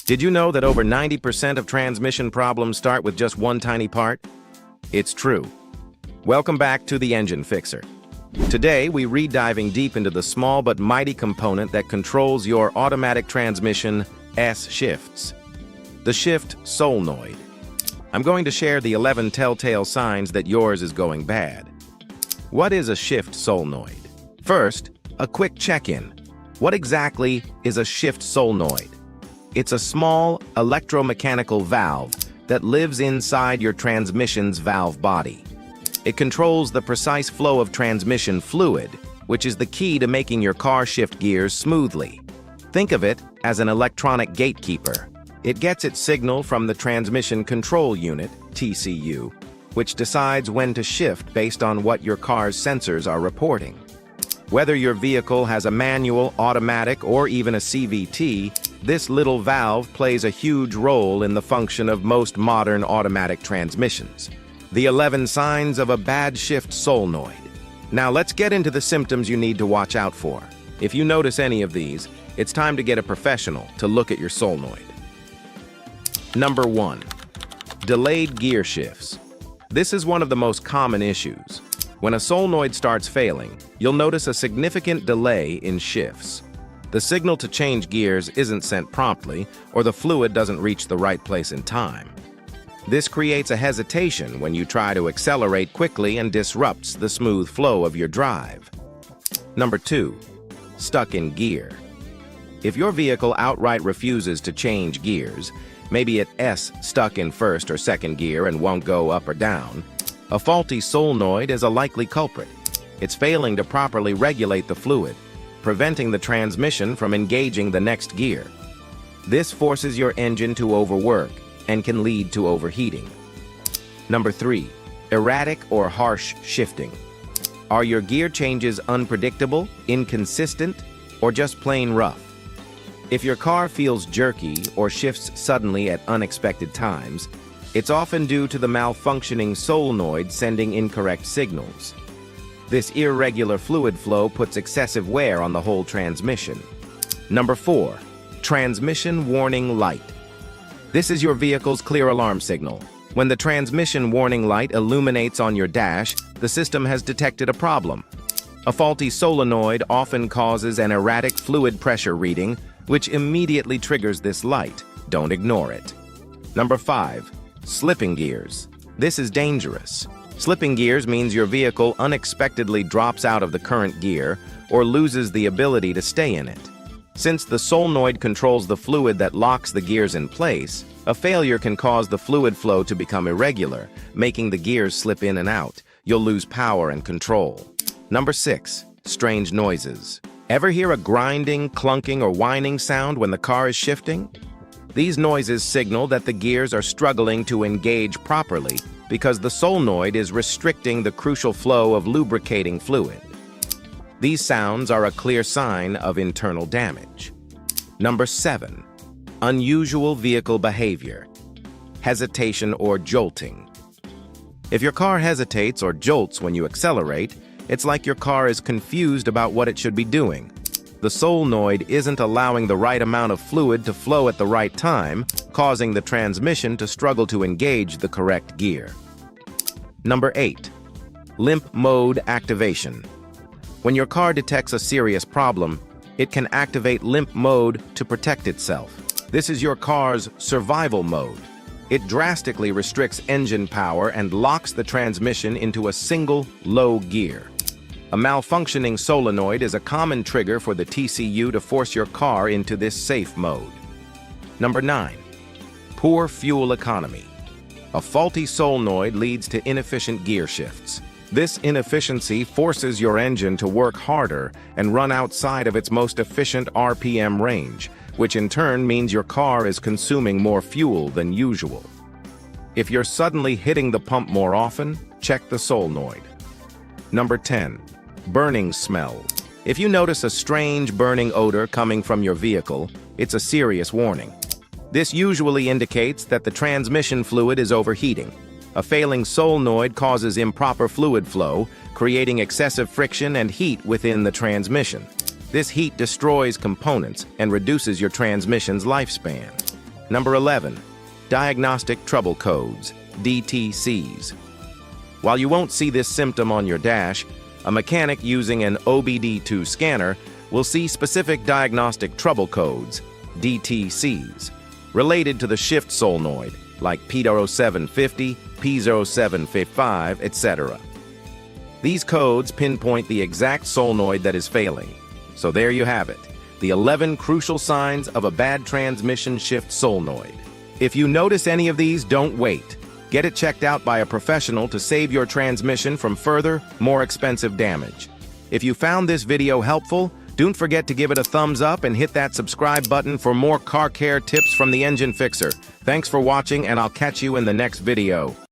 Did you know that over 90% of transmission problems start with just one tiny part? It's true. Welcome back to the Engine Fixer. Today, we re-diving deep into the small but mighty component that controls your automatic transmission shifts. The shift solenoid. I'm going to share the 11 telltale signs that yours is going bad. What is a shift solenoid? First, a quick check-in. What exactly is a shift solenoid? It's a small electromechanical valve that lives inside your transmission's valve body. It controls the precise flow of transmission fluid, which is the key to making your car shift gears smoothly. Think of it as an electronic gatekeeper. It gets its signal from the Transmission Control Unit, TCU, which decides when to shift based on what your car's sensors are reporting. Whether your vehicle has a manual, automatic, or even a CVT, this little valve plays a huge role in the function of most modern automatic transmissions. The 11 signs of a bad shift solenoid. Now let's get into the symptoms you need to watch out for. If you notice any of these, it's time to get a professional to look at your solenoid. Number 1. Delayed gear shifts. This is one of the most common issues. When a solenoid starts failing, you'll notice a significant delay in shifts. The signal to change gears isn't sent promptly, or the fluid doesn't reach the right place in time. This creates a hesitation when you try to accelerate quickly and disrupts the smooth flow of your drive. Number 2. Stuck in gear. If your vehicle outright refuses to change gears, maybe it's stuck in first or second gear and won't go up or down, a faulty solenoid is a likely culprit. It's failing to properly regulate the fluid, preventing the transmission from engaging the next gear. This forces your engine to overwork and can lead to overheating. Number 3. Erratic or harsh shifting. Are your gear changes unpredictable, inconsistent, or just plain rough? If your car feels jerky or shifts suddenly at unexpected times, it's often due to the malfunctioning solenoid sending incorrect signals. This irregular fluid flow puts excessive wear on the whole transmission. Number 4. Transmission warning light. This is your vehicle's clear alarm signal. When the transmission warning light illuminates on your dash, the system has detected a problem. A faulty solenoid often causes an erratic fluid pressure reading, which immediately triggers this light. Don't ignore it. Number 5. Slipping gears. This is dangerous. Slipping gears means your vehicle unexpectedly drops out of the current gear or loses the ability to stay in it. Since the solenoid controls the fluid that locks the gears in place, a failure can cause the fluid flow to become irregular, making the gears slip in and out. You'll lose power and control. Number 6. Strange noises. Ever hear a grinding, clunking, or whining sound when the car is shifting? These noises signal that the gears are struggling to engage properly because the solenoid is restricting the crucial flow of lubricating fluid. These sounds are a clear sign of internal damage. Number 7. Unusual vehicle behavior. Hesitation or jolting. If your car hesitates or jolts when you accelerate, it's like your car is confused about what it should be doing. The solenoid isn't allowing the right amount of fluid to flow at the right time, causing the transmission to struggle to engage the correct gear. Number 8. Limp mode activation. When your car detects a serious problem, it can activate limp mode to protect itself. This is your car's survival mode. It drastically restricts engine power and locks the transmission into a single low gear. A malfunctioning solenoid is a common trigger for the TCU to force your car into this safe mode. Number 9. Poor fuel economy. A faulty solenoid leads to inefficient gear shifts. This inefficiency forces your engine to work harder and run outside of its most efficient RPM range, which in turn means your car is consuming more fuel than usual. If you're suddenly hitting the pump more often, check the solenoid. Number 10. Burning smell. If you notice a strange burning odor coming from your vehicle, it's a serious warning. This usually indicates that the transmission fluid is overheating. A failing solenoid causes improper fluid flow, creating excessive friction and heat within the transmission. This heat destroys components and reduces your transmission's lifespan. Number 11. Diagnostic Trouble Codes, DTCs. While you won't see this symptom on your dash, a mechanic using an OBD2 scanner will see specific diagnostic trouble codes, DTCs, related to the shift solenoid, like P0750, P0755, etc. These codes pinpoint the exact solenoid that is failing. So there you have it, the 11 crucial signs of a bad transmission shift solenoid. If you notice any of these, don't wait. Get it checked out by a professional to save your transmission from further, more expensive damage. If you found this video helpful, don't forget to give it a thumbs up and hit that subscribe button for more car care tips from the Engine Fixer. Thanks for watching, and I'll catch you in the next video.